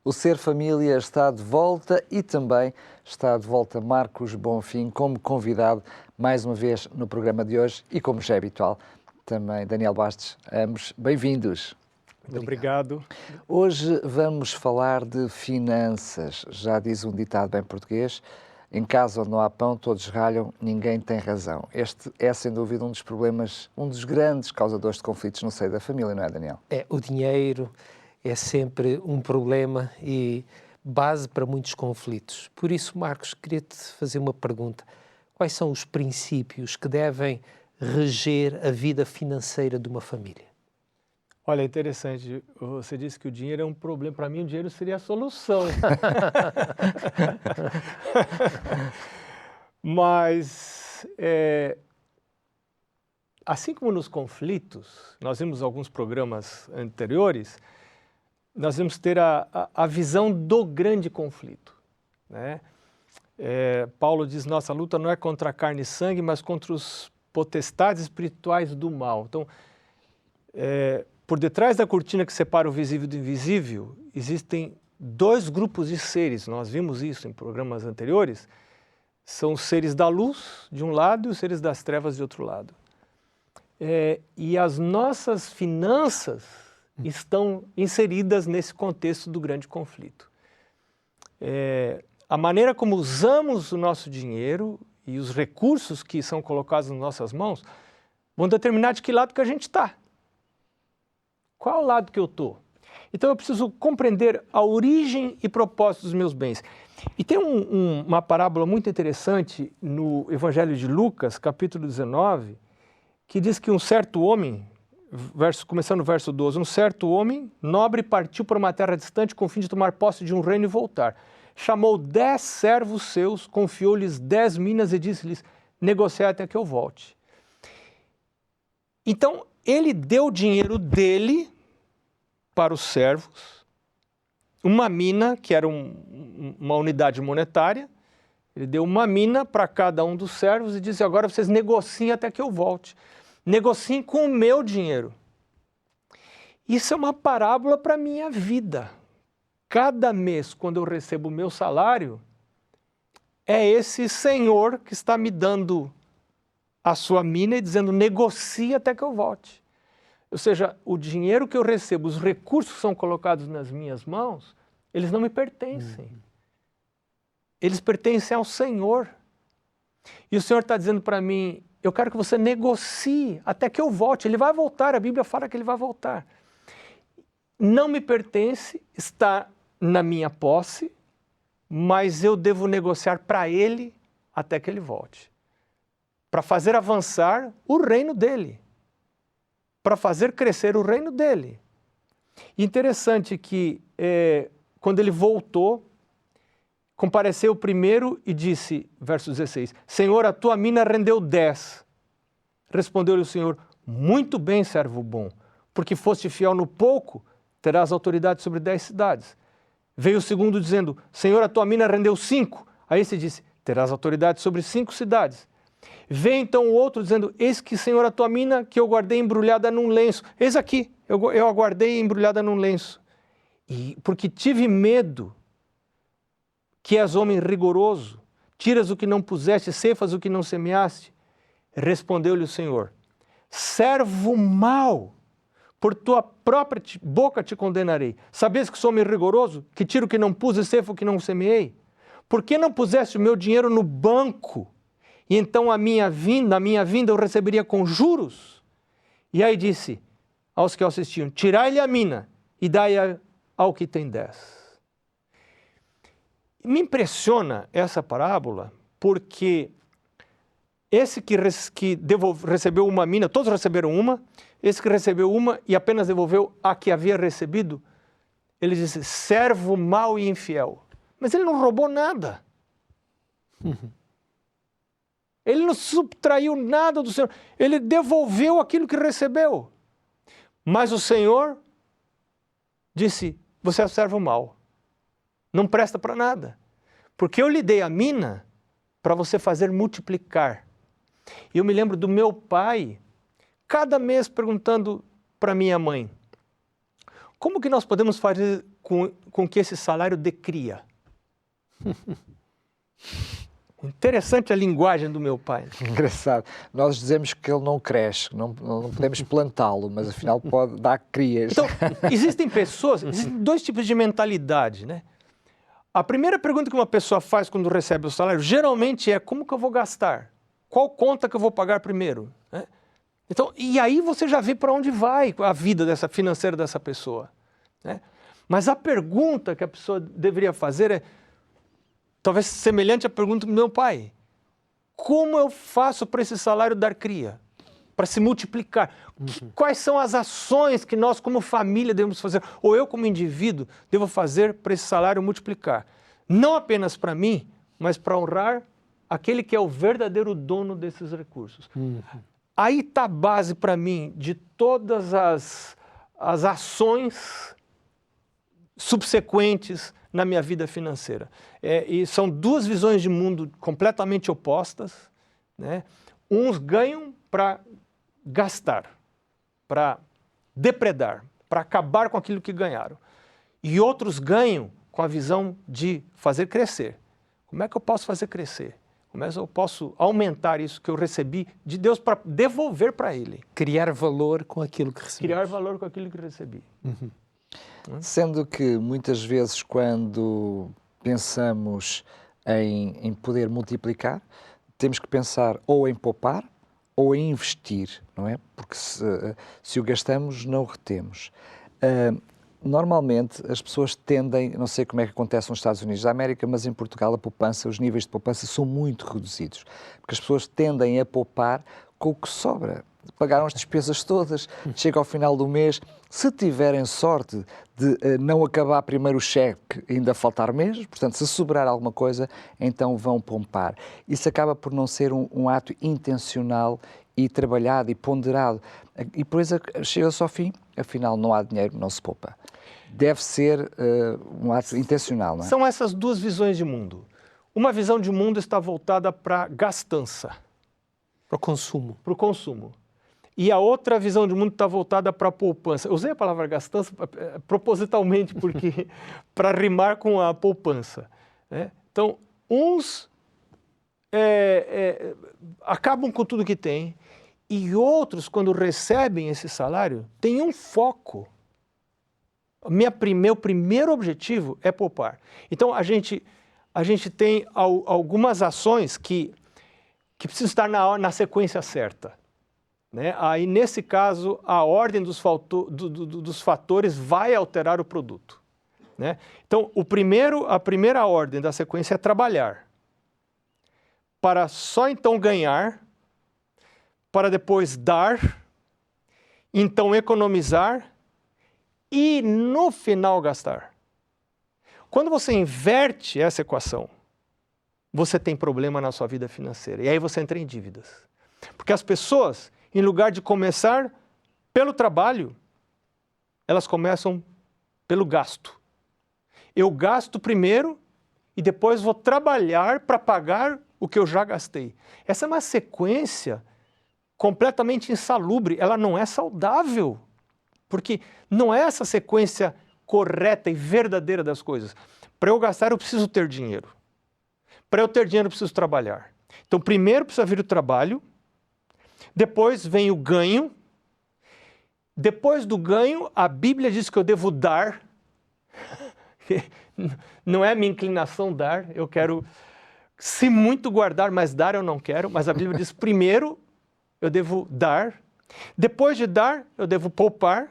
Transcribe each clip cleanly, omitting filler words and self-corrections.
O Ser Família está de volta e também está de volta Marcos Bonfim como convidado mais uma vez no programa de hoje e como já é habitual, também Daniel Bastos, ambos bem-vindos. Muito obrigado. Hoje vamos falar de finanças. Já diz um ditado bem português, em casa onde não há pão, todos ralham, ninguém tem razão. Este é, sem dúvida, um dos problemas, um dos grandes causadores de conflitos no seio da família, não é, Daniel? O dinheiro é sempre um problema e base para muitos conflitos. Por isso, Marcos, queria-te fazer uma pergunta. Quais são os princípios que devem reger a vida financeira de uma família? Olha, interessante, você disse que o dinheiro é um problema. Para mim, o dinheiro seria a solução. Mas, assim como nos conflitos, nós vimos alguns programas anteriores, nós vamos ter a visão do grande conflito, né? Paulo diz, nossa luta não é contra a carne e sangue, mas contra os potestades espirituais do mal. Então, por detrás da cortina que separa o visível do invisível, existem dois grupos de seres, nós vimos isso em programas anteriores, são os seres da luz, de um lado, e os seres das trevas, de outro lado. E as nossas finanças estão inseridas nesse contexto do grande conflito. A maneira como usamos o nosso dinheiro e os recursos que são colocados nas nossas mãos vão determinar de que lado que a gente está. Qual é o lado que eu estou? Então eu preciso compreender a origem e propósito dos meus bens. E tem uma parábola muito interessante no Evangelho de Lucas, capítulo 19, que diz que um certo homem, começando no verso 12, um certo homem nobre partiu para uma terra distante com o fim de tomar posse de um reino e voltar. Chamou 10 servos seus, confiou-lhes 10 minas e disse-lhes, negociai até que eu volte. Então, ele deu o dinheiro dele para os servos, uma mina, que era uma unidade monetária, ele deu uma mina para cada um dos servos e disse, agora vocês negociem até que eu volte. Negociem com o meu dinheiro. Isso é uma parábola para a minha vida. Cada mês, quando eu recebo o meu salário, é esse senhor que está me dando a sua mina e dizendo, negocie até que eu volte. Ou seja, o dinheiro que eu recebo, os recursos que são colocados nas minhas mãos, eles não me pertencem. Eles pertencem ao Senhor. E o Senhor está dizendo para mim, eu quero que você negocie até que eu volte. Ele vai voltar, a Bíblia fala que ele vai voltar. Não me pertence, está na minha posse, mas eu devo negociar para ele até que ele volte. Para fazer avançar o reino dele. Para fazer crescer o reino dele. Interessante que, quando ele voltou, compareceu primeiro e disse, verso 16, Senhor, a tua mina rendeu 10. Respondeu-lhe o Senhor, muito bem, servo bom, porque foste fiel no pouco, terás autoridade sobre 10 cidades. Veio o segundo dizendo, Senhor, a tua mina rendeu 5. Aí esse disse, terás autoridade sobre 5 cidades. Veio então o outro dizendo, eis que, Senhor, a tua mina que eu guardei embrulhada num lenço. Eis aqui, eu a guardei embrulhada num lenço. E porque tive medo, que és homem rigoroso, tiras o que não puseste, ceifas o que não semeaste. Respondeu-lhe o Senhor, servo mau, por tua própria boca te condenarei. Sabes que sou homem rigoroso, que tiro o que não pus e ceifo o que não semeei? Por que não puseste o meu dinheiro no banco? E então a minha vinda eu receberia com juros? E aí disse aos que o assistiam, tirai-lhe a mina e dai-a ao que tem 10. Me impressiona essa parábola porque esse que recebeu uma mina, todos receberam uma, esse que recebeu uma e apenas devolveu a que havia recebido, ele disse, servo mau e infiel. Mas ele não roubou nada. Ele não subtraiu nada do Senhor. Ele devolveu aquilo que recebeu. Mas o Senhor disse, você é servo mau. Não presta para nada. Porque eu lhe dei a mina para você fazer multiplicar. E eu me lembro do meu pai, cada mês perguntando para minha mãe, como que nós podemos com que esse salário decria. Interessante a linguagem do meu pai. Engraçado. Nós dizemos que ele não cresce, não podemos plantá-lo, mas afinal pode dar crias. Então, existem dois tipos de mentalidade, né? A primeira pergunta que uma pessoa faz quando recebe o salário, geralmente é: como que eu vou gastar? Qual conta que eu vou pagar primeiro? Né? Então, e aí você já vê para onde vai a vida financeira dessa pessoa. Né? Mas a pergunta que a pessoa deveria fazer é, talvez semelhante à pergunta do meu pai: como eu faço para esse salário dar cria? Para se multiplicar? Quais são as ações que nós como família devemos fazer? Ou eu como indivíduo devo fazer para esse salário multiplicar? Não apenas para mim, mas para honrar aquele que é o verdadeiro dono desses recursos. Aí está a base para mim de todas as ações subsequentes na minha vida financeira. E são duas visões de mundo completamente opostas. Né? Uns ganham para gastar, para depredar, para acabar com aquilo que ganharam. E outros ganham com a visão de fazer crescer. Como é que eu posso fazer crescer? Como é que eu posso aumentar isso que eu recebi de Deus para devolver para Ele? Criar valor com aquilo que recebi. Criar valor com aquilo que recebi. Sendo que muitas vezes quando pensamos em poder multiplicar, temos que pensar ou em poupar ou em investir, não é? Porque se o gastamos, não o retemos. Normalmente as pessoas tendem, não sei como é que acontece nos Estados Unidos da América, mas em Portugal a poupança, os níveis de poupança são muito reduzidos, porque as pessoas tendem a poupar com o que sobra. Pagaram as despesas todas, chega ao final do mês, se tiverem sorte de não acabar primeiro o cheque e ainda faltar mês, portanto, se sobrar alguma coisa, então vão poupar. Isso acaba por não ser um ato intencional e trabalhado e ponderado. E depois chega-se ao fim, afinal não há dinheiro, não se poupa. Deve ser um ato intencional, não é? São essas duas visões de mundo. Uma visão de mundo está voltada para a gastança. Para o consumo. Para o consumo. E a outra visão de mundo está voltada para a poupança. Eu usei a palavra gastança propositalmente porque para rimar com a poupança. Né? Então, uns acabam com tudo que têm e outros, quando recebem esse salário, têm um foco. Meu primeiro objetivo é poupar. Então, a gente tem algumas ações que precisam estar na sequência certa. Né? Aí, nesse caso, a ordem dos fatores vai alterar o produto. Né? Então, a primeira ordem da sequência é trabalhar, para só então ganhar, para depois dar, então economizar e, no final, gastar. Quando você inverte essa equação, você tem problema na sua vida financeira. E aí você entra em dívidas. Porque as pessoas, em lugar de começar pelo trabalho, elas começam pelo gasto. Eu gasto primeiro e depois vou trabalhar para pagar o que eu já gastei. Essa é uma sequência completamente insalubre, ela não é saudável, porque não é essa sequência correta e verdadeira das coisas. Para eu gastar, eu preciso ter dinheiro. Para eu ter dinheiro, eu preciso trabalhar. Então, primeiro precisa vir o trabalho, depois vem o ganho, depois do ganho, a Bíblia diz que eu devo dar, não é minha inclinação dar, eu quero, se muito guardar, mas dar eu não quero, mas a Bíblia diz primeiro eu devo dar, depois de dar eu devo poupar,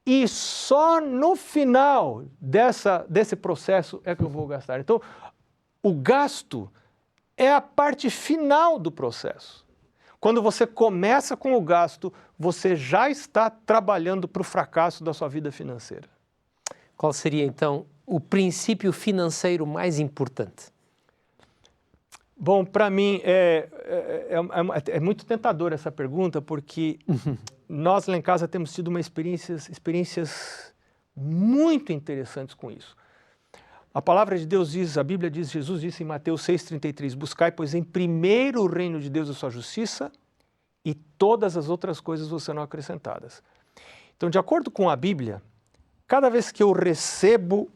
e só no final desse processo é que eu vou gastar. Então, o gasto é a parte final do processo. Quando você começa com o gasto, você já está trabalhando para o fracasso da sua vida financeira. Qual seria, então, o princípio financeiro mais importante? Bom, para mim é muito tentadora essa pergunta, porque nós lá em casa temos tido experiências muito interessantes com isso. A palavra de Deus diz, a Bíblia diz, Jesus disse em Mateus 6,33, buscai, pois, em primeiro o reino de Deus e a sua justiça, e todas as outras coisas vos serão acrescentadas. Então, de acordo com a Bíblia, cada vez que eu recebo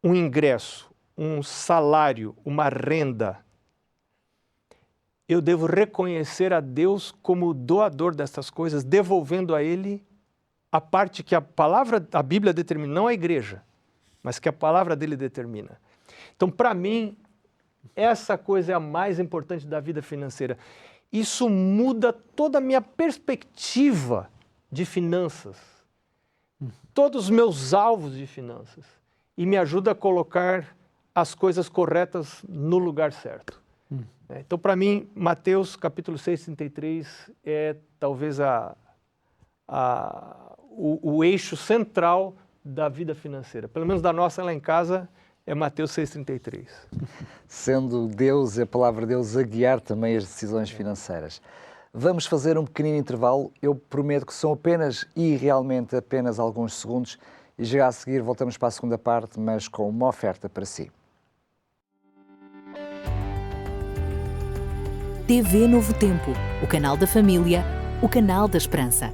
um ingresso, um salário, uma renda, eu devo reconhecer a Deus como doador dessas coisas, devolvendo a Ele a parte que a Bíblia determina, não a igreja, mas que a palavra dele determina. Então, para mim, essa coisa é a mais importante da vida financeira. Isso muda toda a minha perspectiva de finanças, todos os meus alvos de finanças, e me ajuda a colocar as coisas corretas no lugar certo. Então, para mim, Mateus capítulo 6, 33 é talvez o eixo central da vida financeira. Pelo menos da nossa lá em casa, é Mateus 6,33. Sendo Deus, a palavra de Deus, a guiar também as decisões financeiras. Vamos fazer um pequenino intervalo. Eu prometo que são apenas e realmente apenas alguns segundos e já a seguir voltamos para a segunda parte, mas com uma oferta para si. TV Novo Tempo, o canal da família, o canal da esperança.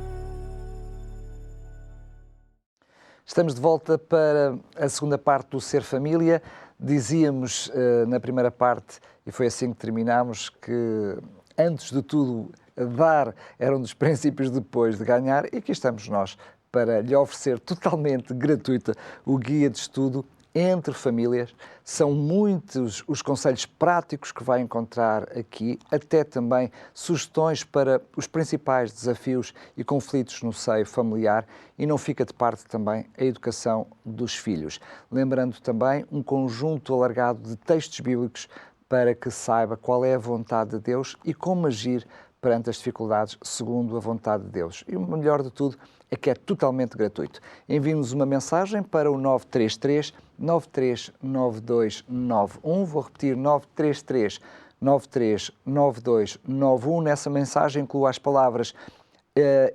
Estamos de volta para a segunda parte do Ser Família. Dizíamos na primeira parte, e foi assim que terminámos, que antes de tudo dar era um dos princípios depois de ganhar, e aqui estamos nós para lhe oferecer totalmente gratuita o guia de estudo Entre Famílias. São muitos os conselhos práticos que vai encontrar aqui, até também sugestões para os principais desafios e conflitos no seio familiar, e não fica de parte também a educação dos filhos. Lembrando também um conjunto alargado de textos bíblicos para que saiba qual é a vontade de Deus e como agir perante as dificuldades segundo a vontade de Deus. E o melhor de tudo é que é totalmente gratuito. Envie-nos uma mensagem para o 933 939291. Vou repetir, 933 939291. Nessa mensagem inclua as palavras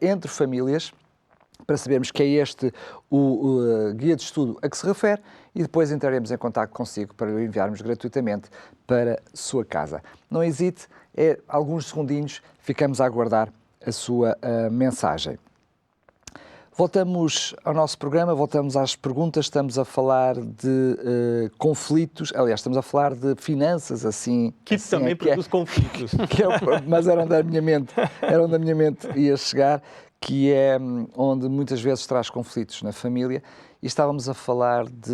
Entre Famílias, para sabermos que é este o guia de estudo a que se refere, e depois entraremos em contato consigo para lhe enviarmos gratuitamente para a sua casa. Não hesite, alguns segundinhos, ficamos a aguardar a sua mensagem. Voltamos ao nosso programa, voltamos às perguntas, estamos a falar de conflitos, aliás, estamos a falar de finanças, assim... Que assim também produz conflitos. Mas eram da minha mente, ia chegar, que é onde muitas vezes traz conflitos na família, e estávamos a falar de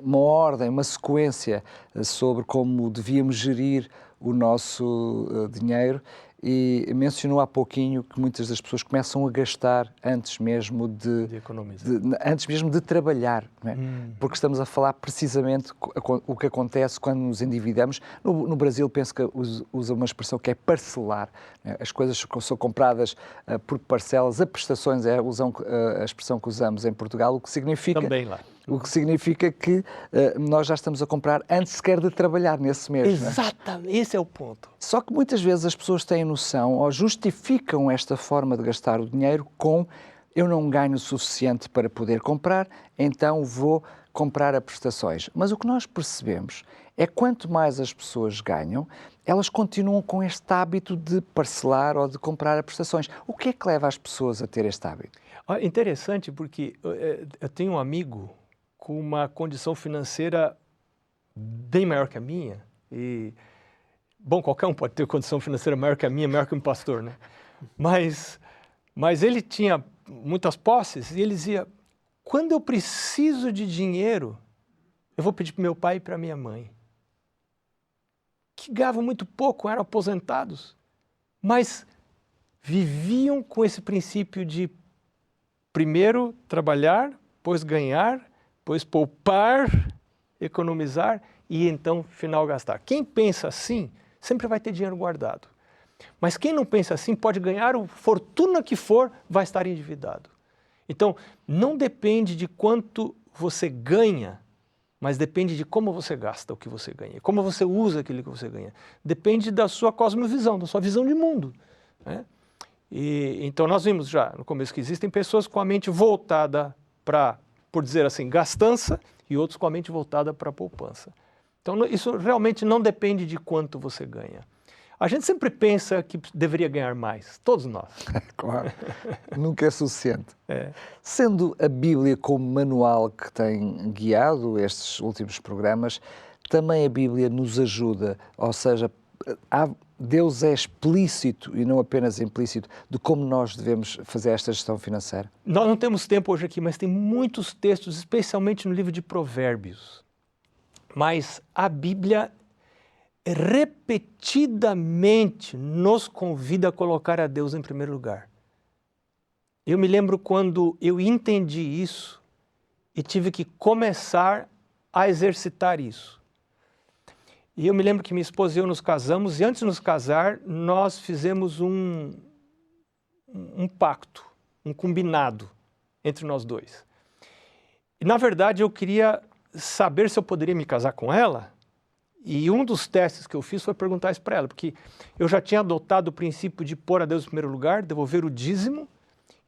uma ordem, uma sequência sobre como devíamos gerir o nosso dinheiro, e mencionou há pouquinho que muitas das pessoas começam a gastar antes mesmo de trabalhar, não é? Porque estamos a falar precisamente o que acontece quando nos endividamos. No Brasil, penso que usa uma expressão que é parcelar, não é? As coisas são compradas por parcelas, a prestações usam a expressão que usamos em Portugal, o que significa... Também lá. O que significa que nós já estamos a comprar antes sequer de trabalhar nesse mês. Exatamente, não é? Esse é o ponto. Só que muitas vezes as pessoas têm noção ou justificam esta forma de gastar o dinheiro com eu não ganho o suficiente para poder comprar, então vou comprar a prestações. Mas o que nós percebemos é que quanto mais as pessoas ganham, elas continuam com este hábito de parcelar ou de comprar a prestações. O que é que leva as pessoas a ter este hábito? Interessante, porque eu tenho um amigo com uma condição financeira bem maior que a minha. E, bom, qualquer um pode ter condição financeira maior que a minha, maior que um pastor, né? Mas ele tinha muitas posses e ele dizia, quando eu preciso de dinheiro, eu vou pedir para meu pai e para minha mãe, que ganhavam muito pouco, eram aposentados, mas viviam com esse princípio de primeiro trabalhar, depois ganhar, depois poupar, economizar e então, final, gastar. Quem pensa assim, sempre vai ter dinheiro guardado. Mas quem não pensa assim, pode ganhar a fortuna que for, vai estar endividado. Então, não depende de quanto você ganha, mas depende de como você gasta o que você ganha, como você usa aquilo que você ganha. Depende da sua cosmovisão, da sua visão de mundo, né? Então, nós vimos já no começo que existem pessoas com a mente voltada para, por dizer assim, gastança, e outros com a mente voltada para a poupança. Então, isso realmente não depende de quanto você ganha. A gente sempre pensa que deveria ganhar mais, todos nós. Claro, nunca é suficiente. Sendo a Bíblia como manual que tem guiado estes últimos programas, também a Bíblia nos ajuda, ou seja, Deus é explícito e não apenas implícito de como nós devemos fazer esta gestão financeira? Nós não temos tempo hoje aqui, mas tem muitos textos, especialmente no livro de Provérbios. Mas a Bíblia repetidamente nos convida a colocar a Deus em primeiro lugar. Eu me lembro quando eu entendi isso e tive que começar a exercitar isso. E eu me lembro que minha esposa e eu nos casamos, e antes de nos casar, nós fizemos um pacto, um combinado entre nós dois. E, na verdade, eu queria saber se eu poderia me casar com ela, e um dos testes que eu fiz foi perguntar isso para ela, porque eu já tinha adotado o princípio de pôr a Deus em primeiro lugar, devolver o dízimo,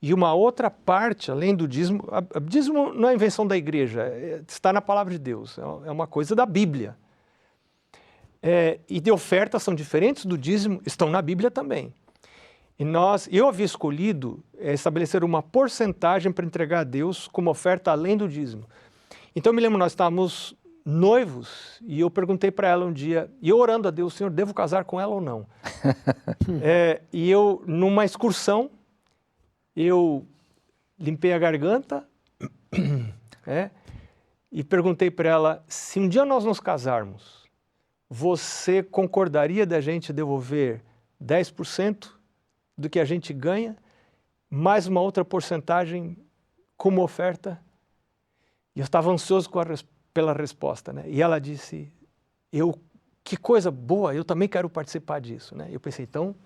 e uma outra parte, além do dízimo, o dízimo não é invenção da igreja, está na palavra de Deus, é uma coisa da Bíblia. E de ofertas são diferentes do dízimo, estão na Bíblia também. E eu havia escolhido estabelecer uma porcentagem para entregar a Deus como oferta além do dízimo. Então eu me lembro, nós estávamos noivos e eu perguntei para ela um dia, e eu orando a Deus, Senhor, devo casar com ela ou não? E eu, numa excursão, eu limpei a garganta e perguntei para ela, se um dia nós nos casarmos, você concordaria da gente devolver 10% do que a gente ganha, mais uma outra porcentagem como oferta? E eu estava ansioso pela resposta, né? E ela disse, que coisa boa, eu também quero participar disso, né? Eu pensei, então,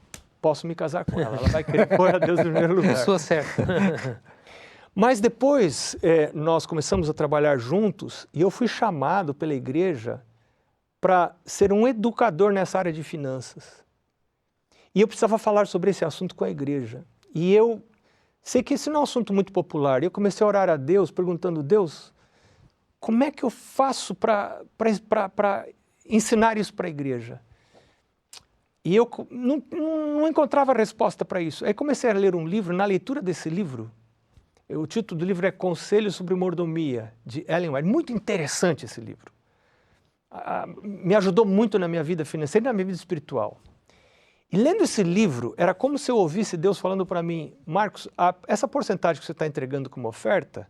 posso me casar com ela, ela vai querer pôr a Deus em primeiro lugar. Pessoa certa. Mas depois nós começamos a trabalhar juntos e eu fui chamado pela igreja para ser um educador nessa área de finanças. E eu precisava falar sobre esse assunto com a igreja. E eu sei que esse não é um assunto muito popular. E eu comecei a orar a Deus, perguntando, Deus, como é que eu faço para ensinar isso para a igreja? E eu não encontrava resposta para isso. Aí comecei a ler um livro, na leitura desse livro, o título do livro é Conselhos sobre Mordomia, de Ellen White. Muito interessante esse livro. Me ajudou muito na minha vida financeira e na minha vida espiritual. E lendo esse livro, era como se eu ouvisse Deus falando para mim, Marcos, essa porcentagem que você está entregando como oferta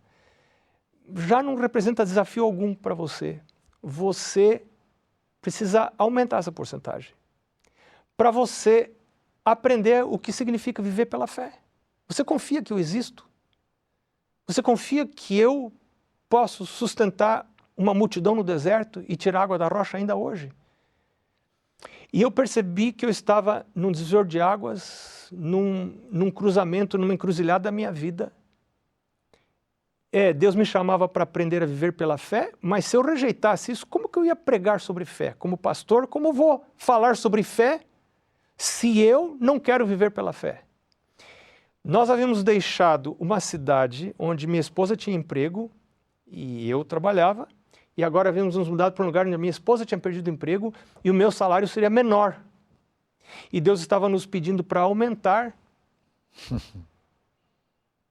já não representa desafio algum para você. Você precisa aumentar essa porcentagem para você aprender o que significa viver pela fé. Você confia que eu existo? Você confia que eu posso sustentar uma multidão no deserto e tirar água da rocha ainda hoje? E eu percebi que eu estava num divisor de águas, num cruzamento, numa encruzilhada da minha vida. Deus me chamava para aprender a viver pela fé, mas se eu rejeitasse isso, como que eu ia pregar sobre fé? Como pastor, como eu vou falar sobre fé se eu não quero viver pela fé? Nós havíamos deixado uma cidade onde minha esposa tinha emprego e eu trabalhava, e agora havíamos nos mudado para um lugar onde a minha esposa tinha perdido o emprego e o meu salário seria menor. E Deus estava nos pedindo para aumentar.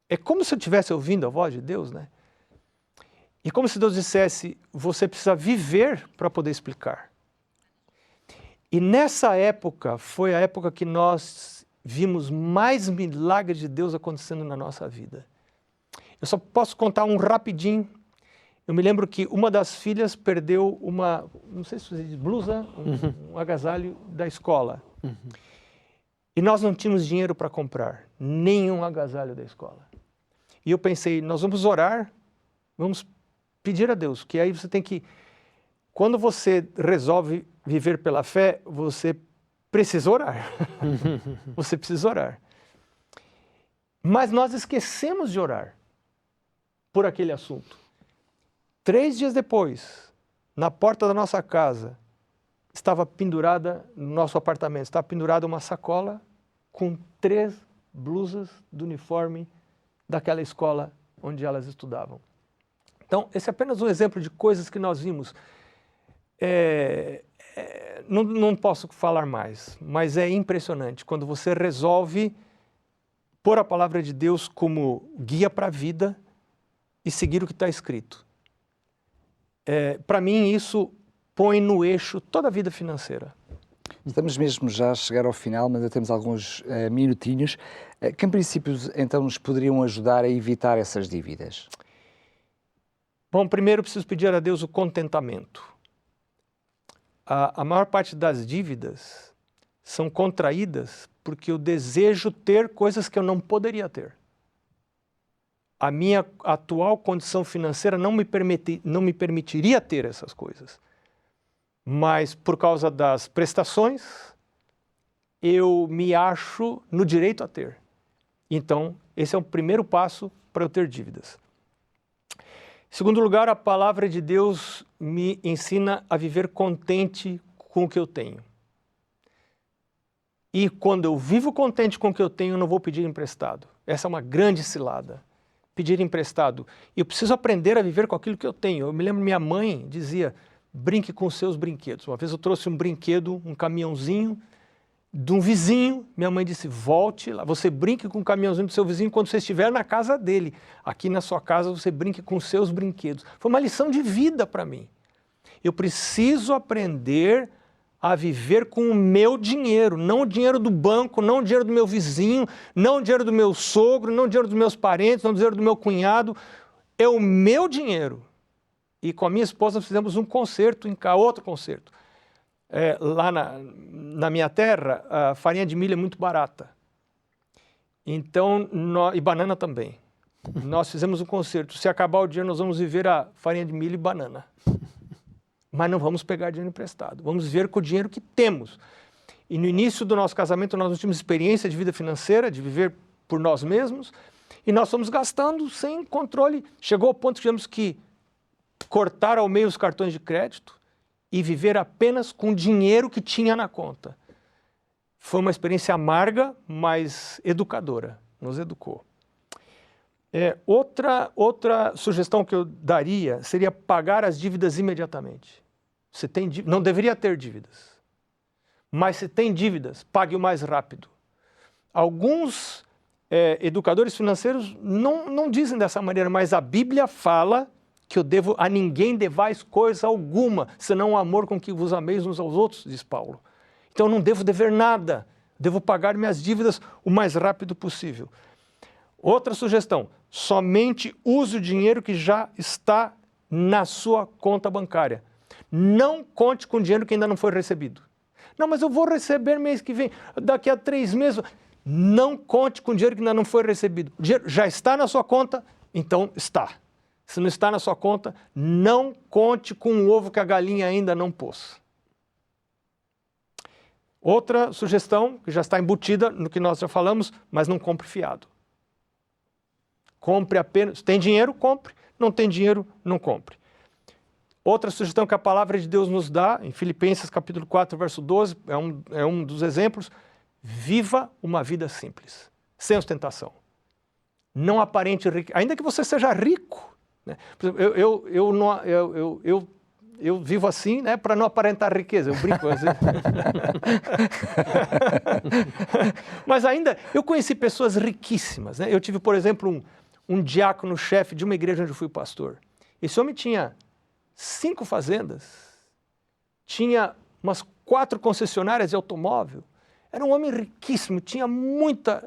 É como se eu estivesse ouvindo a voz de Deus, né? E como se Deus dissesse, você precisa viver para poder explicar. E nessa época, foi a época que nós vimos mais milagres de Deus acontecendo na nossa vida. Eu só posso contar um rapidinho. Eu me lembro que uma das filhas perdeu uma, não sei se você diz, blusa, um agasalho da escola. E nós não tínhamos dinheiro para comprar nenhum agasalho da escola. E eu pensei, nós vamos orar, vamos pedir a Deus, que aí você tem que, quando você resolve viver pela fé, você precisa orar. Você precisa orar. Mas nós esquecemos de orar por aquele assunto. 3 dias depois, na porta da nossa casa, estava pendurada, no nosso apartamento, estava pendurada uma sacola com 3 blusas do uniforme daquela escola onde elas estudavam. Então, esse é apenas um exemplo de coisas que nós vimos. não posso falar mais, mas é impressionante quando você resolve pôr a palavra de Deus como guia para a vida e seguir o que está escrito. Para mim, isso põe no eixo toda a vida financeira. Estamos mesmo já a chegar ao final, mas ainda temos alguns minutinhos. Que princípios, então, nos poderiam ajudar a evitar essas dívidas? Bom, primeiro preciso pedir a Deus o contentamento. A maior parte das dívidas são contraídas porque eu desejo ter coisas que eu não poderia ter. A minha atual condição financeira não me permitiria ter essas coisas. Mas, por causa das prestações, eu me acho no direito a ter. Então, esse é o primeiro passo para eu ter dívidas. Em segundo lugar, a palavra de Deus me ensina a viver contente com o que eu tenho. E quando eu vivo contente com o que eu tenho, eu não vou pedir emprestado. Essa é uma grande cilada. Pedir emprestado. Eu preciso aprender a viver com aquilo que eu tenho. Eu me lembro, minha mãe dizia, brinque com os seus brinquedos. Uma vez eu trouxe um brinquedo, um caminhãozinho, de um vizinho. Minha mãe disse, volte lá, você brinque com o caminhãozinho do seu vizinho quando você estiver na casa dele. Aqui na sua casa você brinque com os seus brinquedos. Foi uma lição de vida para mim. Eu preciso aprender a viver com o meu dinheiro, não o dinheiro do banco, não o dinheiro do meu vizinho, não o dinheiro do meu sogro, não o dinheiro dos meus parentes, não o dinheiro do meu cunhado. É o meu dinheiro. E com a minha esposa nós fizemos um concerto, outro concerto. Lá na minha terra, a farinha de milho é muito barata. Então, e banana também. Nós fizemos um concerto. Se acabar o dinheiro, nós vamos viver a farinha de milho e banana. Mas não vamos pegar dinheiro emprestado. Vamos viver com o dinheiro que temos. E no início do nosso casamento, nós não tínhamos experiência de vida financeira, de viver por nós mesmos. E nós fomos gastando sem controle. Chegou ao ponto que tivemos que cortar ao meio os cartões de crédito e viver apenas com o dinheiro que tinha na conta. Foi uma experiência amarga, mas educadora. Nos educou. Outra sugestão que eu daria seria pagar as dívidas imediatamente. Você tem não deveria ter dívidas, mas se tem dívidas, pague o mais rápido. Alguns educadores financeiros não dizem dessa maneira, mas a Bíblia fala que eu devo a ninguém devais coisa alguma, senão o amor com que vos ameis uns aos outros, diz Paulo. Então eu não devo dever nada, devo pagar minhas dívidas o mais rápido possível. Outra sugestão, somente use o dinheiro que já está na sua conta bancária. Não conte com dinheiro que ainda não foi recebido. Não, mas eu vou receber mês que vem, daqui a 3 meses. Não conte com dinheiro que ainda não foi recebido. O dinheiro já está na sua conta, então está. Se não está na sua conta, não conte com o ovo que a galinha ainda não pôs. Outra sugestão, que já está embutida no que nós já falamos, mas não compre fiado. Compre apenas. Tem dinheiro, compre. Não tem dinheiro, não compre. Outra sugestão que a palavra de Deus nos dá, em Filipenses capítulo 4, verso 12, é um dos exemplos. Viva uma vida simples, sem ostentação. Não aparente rico, ainda que você seja rico. Né? Por exemplo, eu vivo assim, né, para não aparentar riqueza, eu brinco assim. Mas ainda, eu conheci pessoas riquíssimas. Né? Eu tive, por exemplo, um diácono-chefe de uma igreja onde eu fui pastor. Esse homem tinha 5 fazendas, tinha umas 4 concessionárias de automóvel, era um homem riquíssimo, tinha muita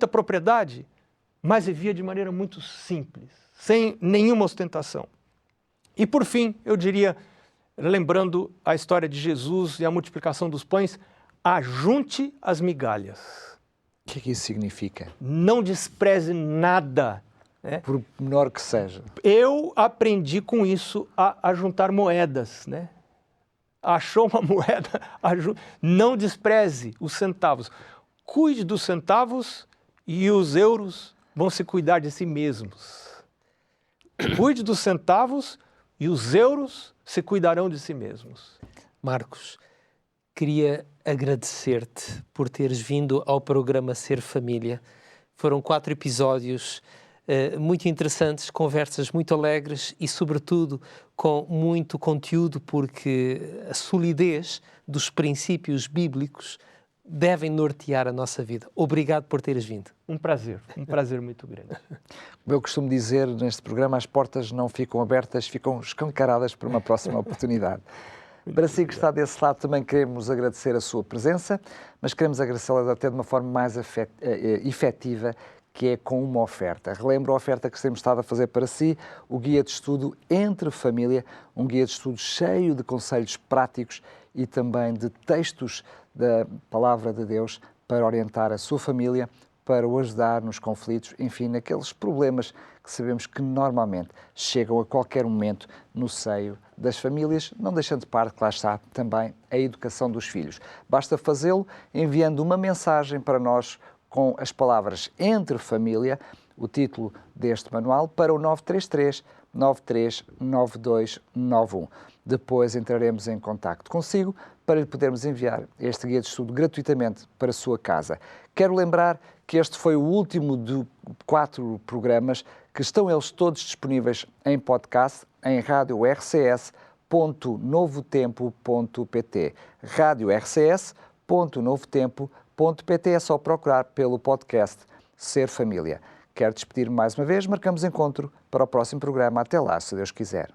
propriedade, mas vivia de maneira muito simples, sem nenhuma ostentação. E por fim, eu diria, lembrando a história de Jesus e a multiplicação dos pães, ajunte as migalhas. O que é que isso significa? Não despreze nada. Né? Por menor que seja. Eu aprendi com isso a juntar moedas. Né? Achou uma moeda, não despreze os centavos. Cuide dos centavos e os euros vão se cuidar de si mesmos. Cuide dos centavos e os euros se cuidarão de si mesmos. Marcos, queria agradecer-te por teres vindo ao programa Ser Família. Foram 4 episódios muito interessantes, conversas muito alegres e, sobretudo, com muito conteúdo, porque a solidez dos princípios bíblicos devem nortear a nossa vida. Obrigado por teres vindo. Um prazer muito grande. Como eu costumo dizer neste programa, as portas não ficam abertas, ficam escancaradas para uma próxima oportunidade. Para si que está desse lado, também queremos agradecer a sua presença, mas queremos agradecê-la até de uma forma mais efetiva, que é com uma oferta. Relembro a oferta que temos estado a fazer para si, o Guia de Estudo Entre Família, um guia de estudo cheio de conselhos práticos e também de textos da Palavra de Deus para orientar a sua família, para o ajudar nos conflitos, enfim, naqueles problemas que sabemos que normalmente chegam a qualquer momento no seio das famílias, não deixando de parte, que lá está, também a educação dos filhos. Basta fazê-lo enviando uma mensagem para nós com as palavras Entre Família, o título deste manual, para o 933 939291. Depois entraremos em contacto consigo para lhe podermos enviar este guia de estudo gratuitamente para a sua casa. Quero lembrar que este foi o último de 4 programas que estão eles todos disponíveis em podcast em radiorcs.novotempo.pt. radiorcs.novotempo.pt, é só procurar pelo podcast Ser Família. Quero despedir-me mais uma vez, marcamos encontro para o próximo programa. Até lá, se Deus quiser.